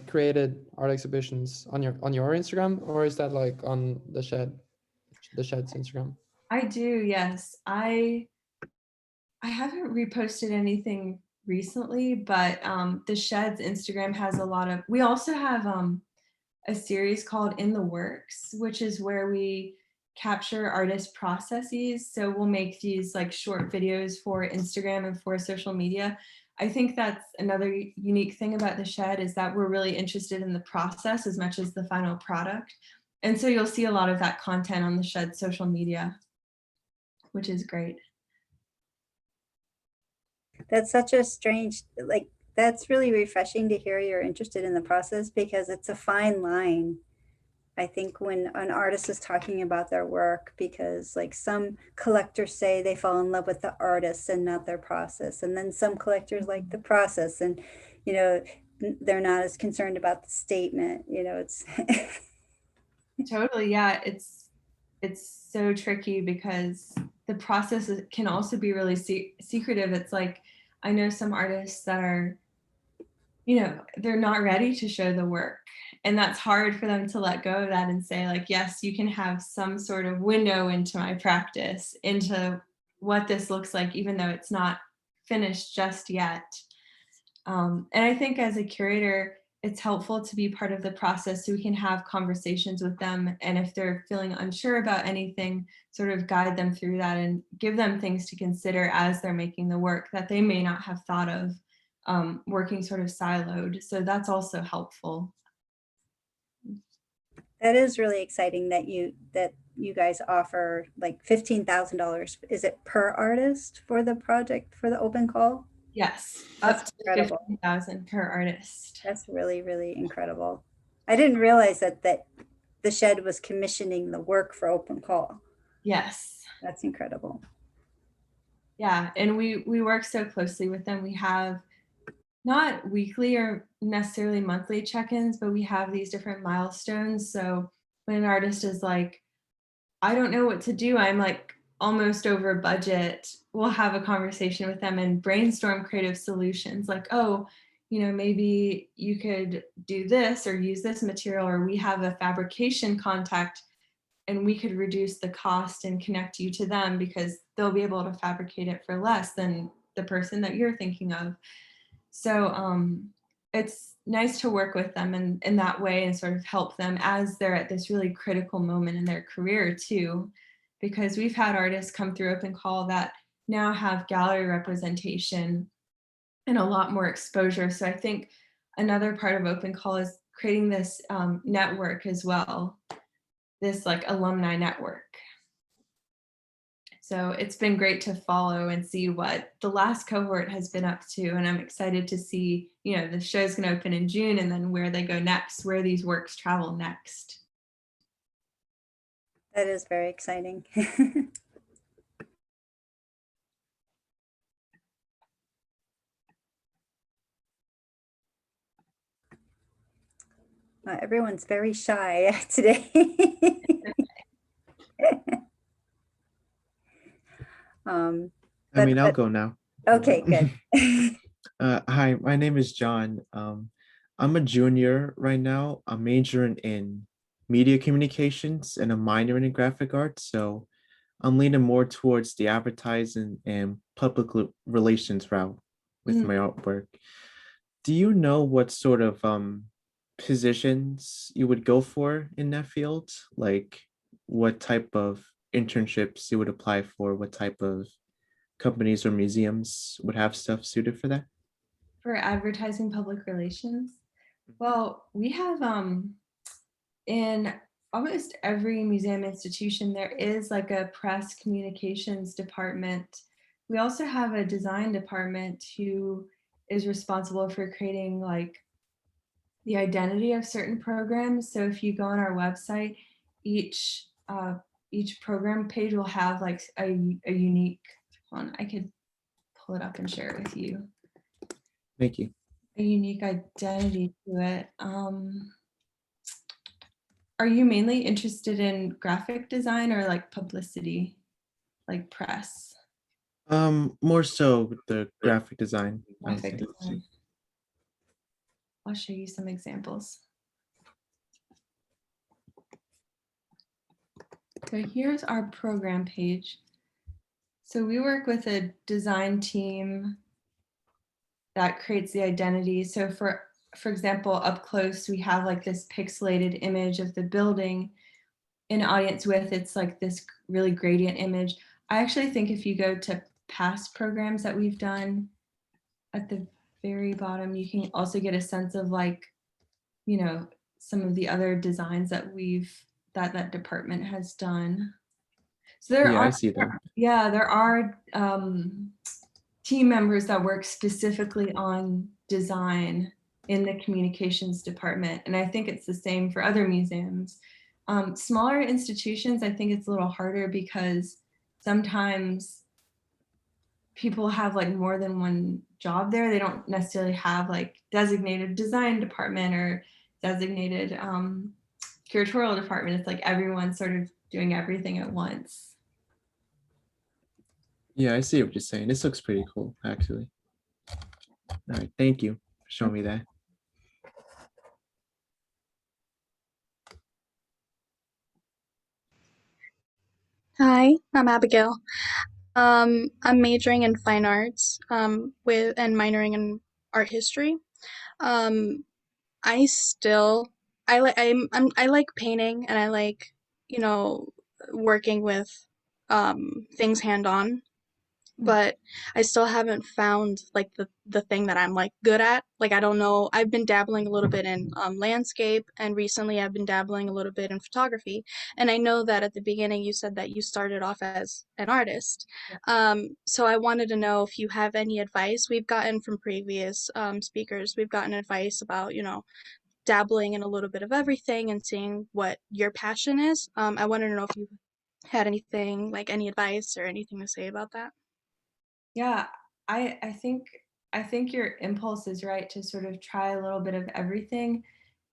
created art exhibitions on your Instagram, or is that like on the Shed's Instagram? I do, yes. I haven't reposted anything recently, but the Shed's Instagram has a lot of. We also have a series called In the Works, which is where we capture artist processes. So we'll make these like short videos for Instagram and for social media. I think that's another unique thing about the shed, is that we're really interested in the process as much as the final product. And so you'll see a lot of that content on the shed social media, which is great. That's such a strange, like, that's really refreshing to hear you're interested in the process, because it's a fine line. I think when an artist is talking about their work, because like some collectors say they fall in love with the artist and not their process. And then some collectors like the process, and, you know, they're not as concerned about the statement, you know, it's. Totally, yeah, it's so tricky because the process can also be really secretive. It's like, I know some artists that are, you know, they're not ready to show the work, and that's hard for them to let go of that and say like, yes, you can have some sort of window into my practice, into what this looks like, even though it's not finished just yet. And I think as a curator, it's helpful to be part of the process so we can have conversations with them. And if they're feeling unsure about anything, sort of guide them through that and give them things to consider as they're making the work that they may not have thought of, working sort of siloed. So that's also helpful. That is really exciting that you guys offer like $15,000. Is it per artist for the project, for the open call? Yes, That's up to incredible. 15,000 per artist. That's really, really incredible. I didn't realize that the shed was commissioning the work for open call. Yes. That's incredible. Yeah, and we work so closely with them. We have not weekly or necessarily monthly check-ins, but we have these different milestones. So when an artist is like, I don't know what to do, I'm like almost over budget, we'll have a conversation with them and brainstorm creative solutions like, oh, you know, maybe you could do this or use this material, or we have a fabrication contact and we could reduce the cost and connect you to them because they'll be able to fabricate it for less than the person that you're thinking of. So it's nice to work with them in that way and sort of help them as they're at this really critical moment in their career too, because we've had artists come through Open Call that now have gallery representation and a lot more exposure. So I think another part of Open Call is creating this network as well, this like alumni network. So it's been great to follow and see what the last cohort has been up to. And I'm excited to see, you know, the show's going to open in June and then where they go next, where these works travel next. That is very exciting. Everyone's very shy today. I mean, I'll go now. Okay, good. Hi, my name is John. I'm a junior right now. I'm majoring in media communications and a minor in graphic arts. So I'm leaning more towards the advertising and public relations route with my artwork. Do you know what sort of positions you would go for in that field? Like what type of internships you would apply for, what type of companies or museums would have stuff suited for that? For advertising public relations? Well, we have in almost every museum institution, there is like a press communications department. We also have a design department who is responsible for creating like the identity of certain programs. So if you go on our website, each program page will have like a unique one. I could pull it up and share it with you. Thank you. A unique identity to it. Are you mainly interested in graphic design or like publicity, like press? More so with the graphic design. I Graphic think. design. I'll show you some examples. So here's our program page. So we work with a design team that creates the identity. So for for example, up close, we have like this pixelated image of the building. In audience with, it's like this really gradient image. I actually think if you go to past programs that we've done, at the very bottom, you can also get a sense of like, you know, some of the other designs that that department has done. So there Yeah, are, I see them. yeah, there are team members that work specifically on design in the communications department. And I think it's the same for other museums. Smaller institutions, I think it's a little harder because sometimes people have like more than one job there. They don't necessarily have like designated design department or designated curatorial department. It's like everyone's sort of doing everything at once. Yeah, I see what you're saying. This looks pretty cool, actually. All right, thank you for showing me that. Hi, I'm Abigail. I'm majoring in fine arts, with and minoring in art history. Um, I still I like painting and I like, you know, working with things hand on, but I still haven't found like the thing that I'm like good at. Like I don't know. I've been dabbling a little bit in landscape, and recently I've been dabbling a little bit in photography. And I know that at the beginning you said that you started off as an artist. So I wanted to know if you have any advice. We've gotten from previous speakers, we've gotten advice about, you know, dabbling in a little bit of everything and seeing what your passion is. I wanted to know if you had anything, like any advice or anything to say about that. Yeah, I think your impulse is right to sort of try a little bit of everything.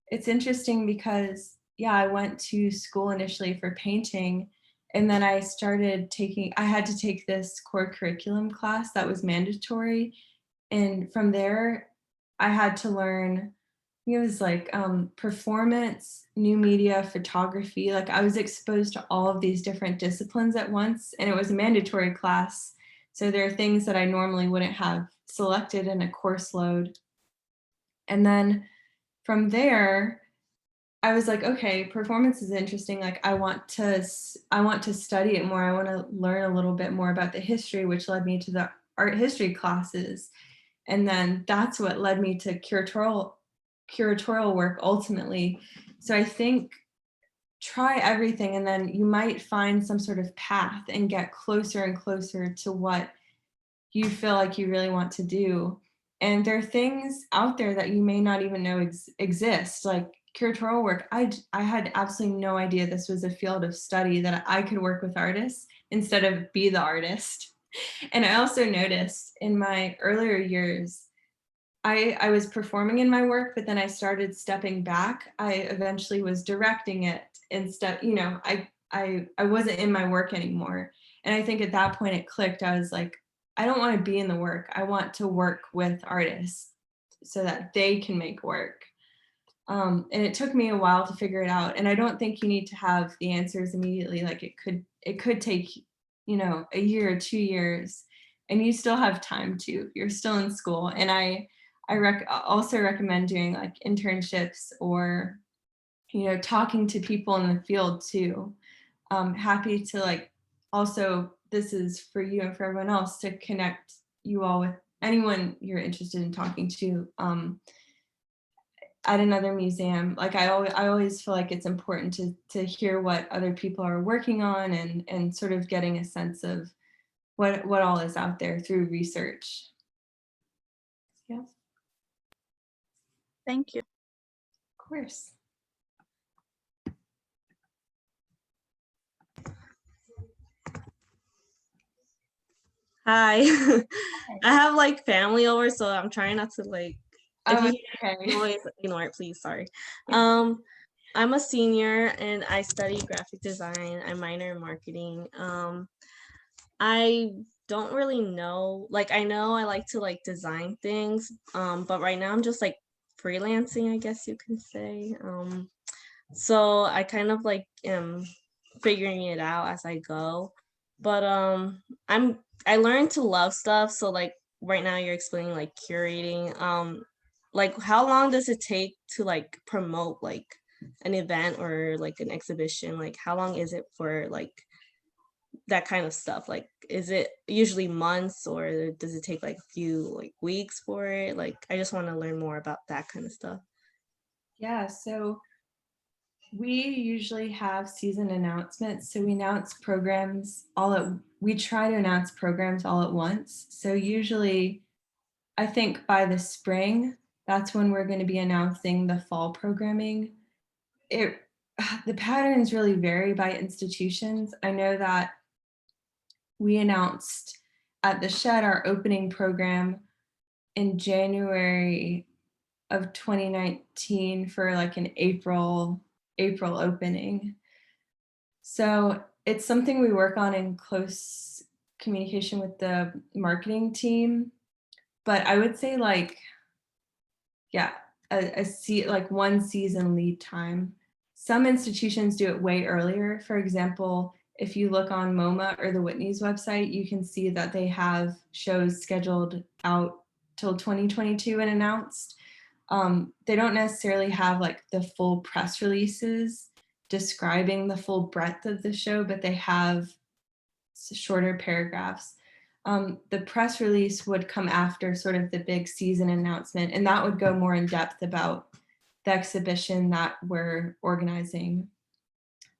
It's interesting because yeah, I went to school initially for painting, and then I had to take this core curriculum class that was mandatory, and from there I had to learn, it was like performance, new media, photography. Like I was exposed to all of these different disciplines at once, and it was a mandatory class. So there are things that I normally wouldn't have selected in a course load. And then from there, I was like, okay, performance is interesting. Like I want to study it more. I want to learn a little bit more about the history, which led me to the art history classes. And then that's what led me to curatorial work ultimately. So I think try everything, and then you might find some sort of path and get closer and closer to what you feel like you really want to do. And there are things out there that you may not even know exist, like curatorial work. I had absolutely no idea this was a field of study, that I could work with artists instead of be the artist. And I also noticed in my earlier years, I was performing in my work, but then I started stepping back. I eventually was directing it instead, you know, I wasn't in my work anymore. And I think at that point it clicked. I was like, I don't want to be in the work. I want to work with artists so that they can make work. And it took me a while to figure it out. And I don't think you need to have the answers immediately. Like it could take, you know, a year or 2 years, and you still have time to. You're still in school. And I also recommend doing like internships or, you know, talking to people in the field too. Happy to like, also, this is for you and for everyone else, to connect you all with anyone you're interested in talking to at another museum. Like I always feel like it's important to hear what other people are working on, and sort of getting a sense of what all is out there through research. Yeah. Thank you. Of course. Hi. I have like family over, so I'm trying not to like, if you hear noise, ignore it, please. Sorry. I'm a senior and I study graphic design. I minor in marketing. I don't really know, like I know I like to like design things, but right now I'm just like freelancing, I guess you can say. So I kind of like am figuring it out as I go. But I learned to love stuff. So like right now you're explaining like curating. like how long does it take to like promote like an event or like an exhibition? Like how long is it for like that kind of stuff? Like is it usually months or does it take like a few like weeks for it? Like I just want to learn more about that kind of stuff. Yeah, so we usually have season announcements. So we announce programs we try to announce programs all at once. So usually I think by the spring, that's when we're going to be announcing the fall programming. The patterns really vary by institutions. I know that we announced at the Shed our opening program in January of 2019 for like an April opening. So it's something we work on in close communication with the marketing team. But I would say like, yeah, like 1 season lead time. Some institutions do it way earlier. For example, if you look on MoMA or the Whitney's website, you can see that they have shows scheduled out till 2022 and announced. They don't necessarily have like the full press releases describing the full breadth of the show, but they have shorter paragraphs. The press release would come after sort of the big season announcement, and that would go more in depth about the exhibition that we're organizing.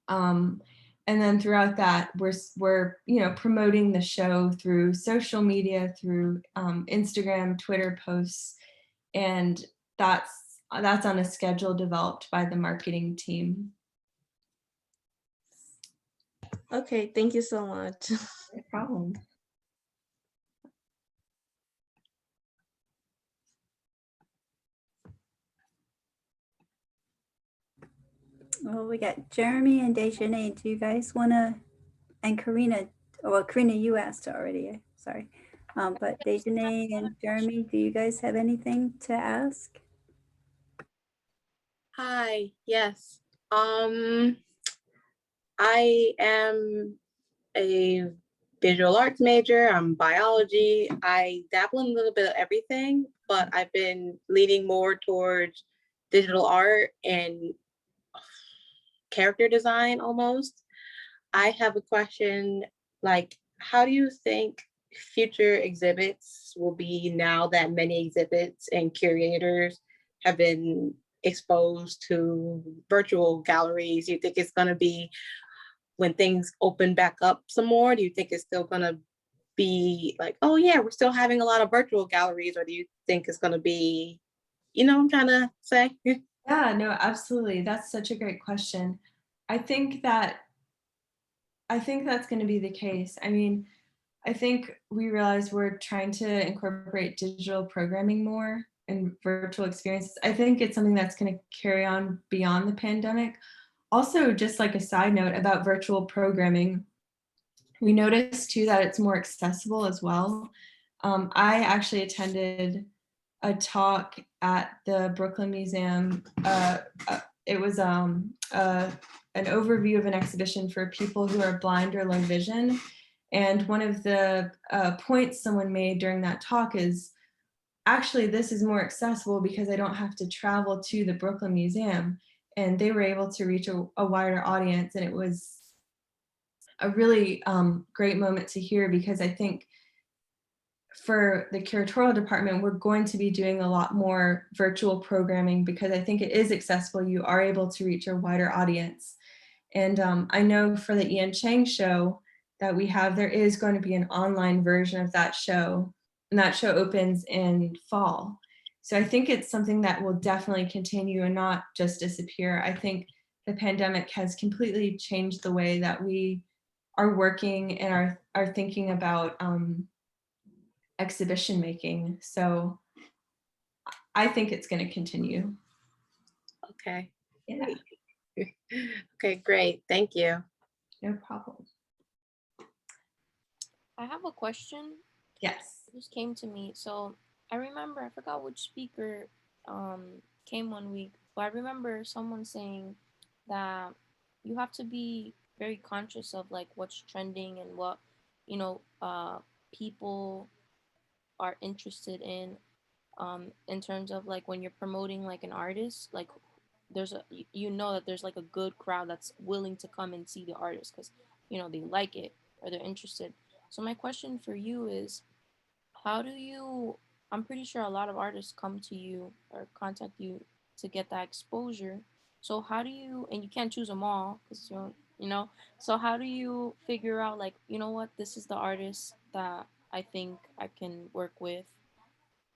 And then throughout that, we're promoting the show through social media, through Instagram, Twitter posts, and that's on a schedule developed by the marketing team. Okay, thank you so much. No problem. Well, we got Jeremy and Dejanay. Do you guys want to, and Karina, well, Karina, you asked already, sorry. But Dejanay and Jeremy, do you guys have anything to ask? Hi, yes. I am a visual arts major. I'm biology. I dabble in a little bit of everything, but I've been leaning more towards digital art and character design almost. I have a question, like, how do you think future exhibits will be now that many exhibits and curators have been exposed to virtual galleries? Do you think it's going to be, when things open back up some more, do you think it's still going to be like, oh yeah, we're still having a lot of virtual galleries, or do you think it's going to be, you know what I'm trying to say? Yeah, no, absolutely. That's such a great question. I think that's going to be the case. I mean, I think we realize we're trying to incorporate digital programming more and virtual experiences. I think it's something that's going to carry on beyond the pandemic. Also, just like a side note about virtual programming, we noticed too that it's more accessible as well. I actually attended a talk at the Brooklyn Museum. It was an overview of an exhibition for people who are blind or low vision. And one of the points someone made during that talk is, actually, this is more accessible because I don't have to travel to the Brooklyn Museum. And they were able to reach a wider audience. And it was a really great moment to hear, because I think for the curatorial department, we're going to be doing a lot more virtual programming because I think it is accessible. You are able to reach a wider audience. And I know for the Ian Chang show that we have, there is going to be an online version of that show, and that show opens in fall. So I think it's something that will definitely continue and not just disappear. I think the pandemic has completely changed the way that we are working and are thinking about exhibition making. So I think it's going to continue. Okay. Yeah. Okay, great. Thank you. No problem. I have a question. Yes. It just came to me. So I remember, I forgot which speaker came one week, but I remember someone saying that you have to be very conscious of like what's trending and what, you know, people are interested in. in terms of like when you're promoting like an artist, like there's a you know that there's like a good crowd that's willing to come and see the artist because they like it or they're interested. So my question for you is, how do you I'm pretty sure a lot of artists come to you or contact you to get that exposure. So how do you, and you can't choose them all because so how do you figure out like, what, this is the artist that I think I can work with?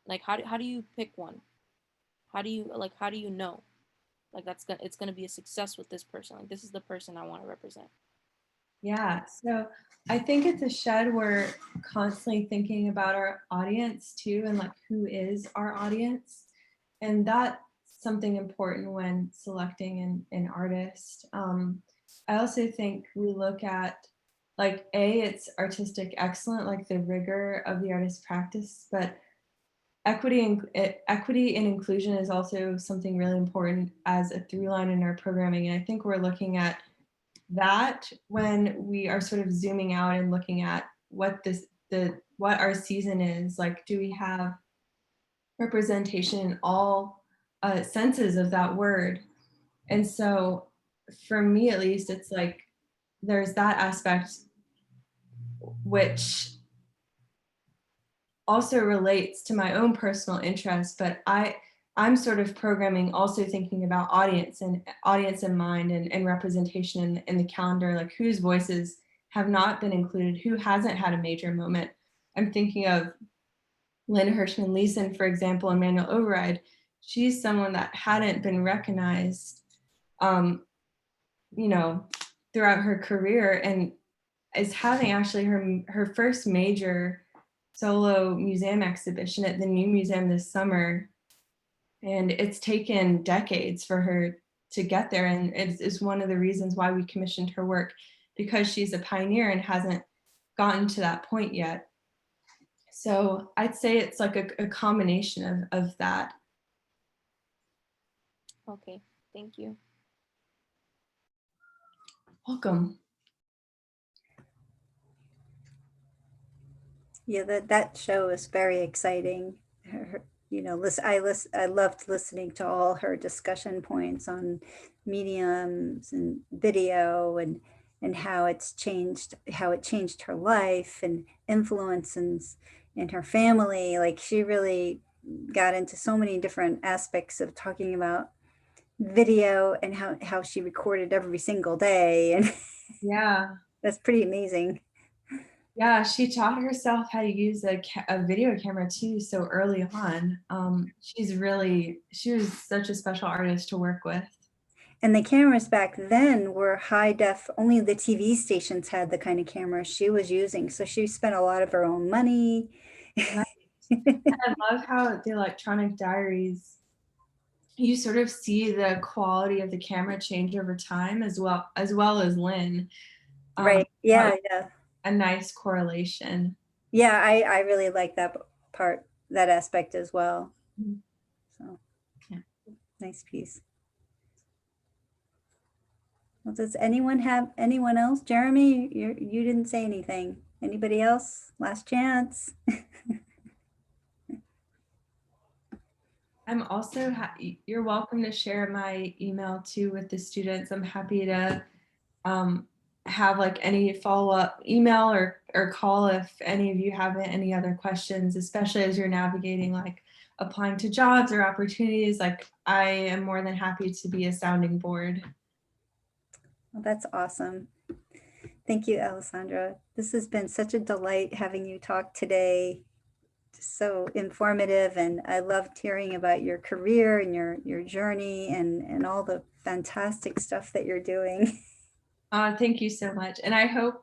Like how do you pick one? How do you know like it's gonna be a success with this person? Like this is the person I want to represent. Yeah, so I think at the shed we're constantly thinking about our audience too, and like who is our audience, and that's something important when selecting an artist. I also think we look at like it's artistic excellent, like the rigor of the artist practice, but equity and inclusion is also something really important as a through line in our programming, and I think we're looking at that when we are sort of zooming out and looking at what what our season is like. Do we have representation in all senses of that word? And so for me at least, it's like there's that aspect which also relates to my own personal interest, but I'm sort of programming also thinking about audience in mind, and representation in the calendar, like whose voices have not been included, who hasn't had a major moment. I'm thinking of Lynn Hirschman Leeson, for example, and Manuel Override. She's someone that hadn't been recognized, throughout her career, and is having actually her first major solo museum exhibition at the New Museum this summer. And it's taken decades for her to get there. And it's one of the reasons why we commissioned her work, because she's a pioneer and hasn't gotten to that point yet. So I'd say it's like a combination of that. Okay, thank you. Welcome. Yeah, that show is very exciting. I loved listening to all her discussion points on mediums and video, and how it changed her life and influences in her family. Like she really got into so many different aspects of talking about video and how she recorded every single day, and Yeah. that's pretty amazing. Yeah, she taught herself how to use a video camera too so early on. She was such a special artist to work with. And the cameras back then were high def. Only the TV stations had the kind of camera she was using. So she spent a lot of her own money. Right. I love how the electronic diaries, you sort of see the quality of the camera change over time as well as Lynn. Right. Yeah. Yeah. A nice correlation. Yeah. I really like that part, that aspect as well. Mhm. So yeah. Nice piece. Well, does anyone else? Jeremy, you didn't say anything. Anybody else? Last chance. I'm also, you're welcome to share my email too with the students. I'm happy to have like any follow-up email or call if any of you have any other questions, especially as you're navigating like applying to jobs or opportunities. Like I am more than happy to be a sounding board. Well, that's awesome. Thank you, Alessandra. This has been such a delight having you talk today. Just so informative, and I loved hearing about your career and your journey and all the fantastic stuff that you're doing. Thank you so much. And I hope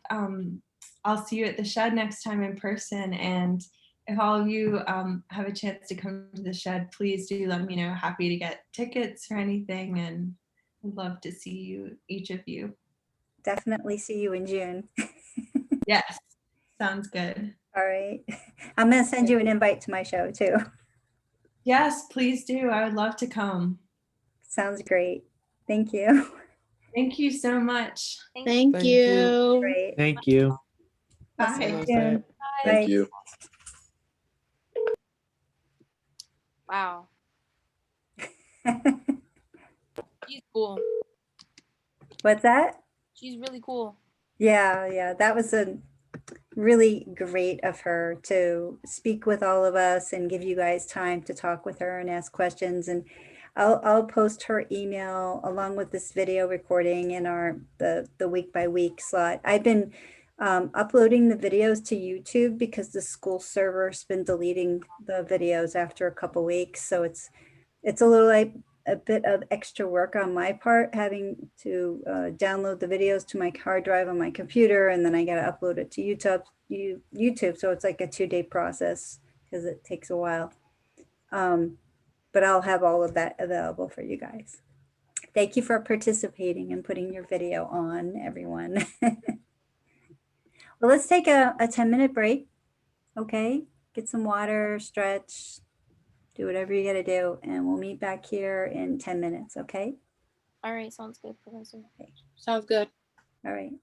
I'll see you at the shed next time in person. And if all of you have a chance to come to the shed, please do let me know. Happy to get tickets or anything, and I'd love to see you, each of you. Definitely see you in June. Yes, sounds good. All right. I'm going to send you an invite to my show too. Yes, please do. I would love to come. Sounds great. Thank you. Thank you so much. Thank you. Great. Thank you. I'll see Bye. you soon. Thank Bye. you. Wow. She's cool. What's that? She's really cool. Yeah, that was a really great of her to speak with all of us and give you guys time to talk with her and ask questions. And I'll post her email along with this video recording in the week by week slot. I've been uploading the videos to YouTube because the school server's been deleting the videos after a couple weeks. So it's a little like a bit of extra work on my part, having to download the videos to my hard drive on my computer, and then I got to upload it to YouTube. So it's like a 2-day process because it takes a while. But I'll have all of that available for you guys. Thank you for participating and putting your video on, everyone. Well, let's take a 10-minute break, okay? Get some water, stretch, do whatever you got to do, and we'll meet back here in 10 minutes, okay? All right, sounds good, Professor. Sounds good. All right.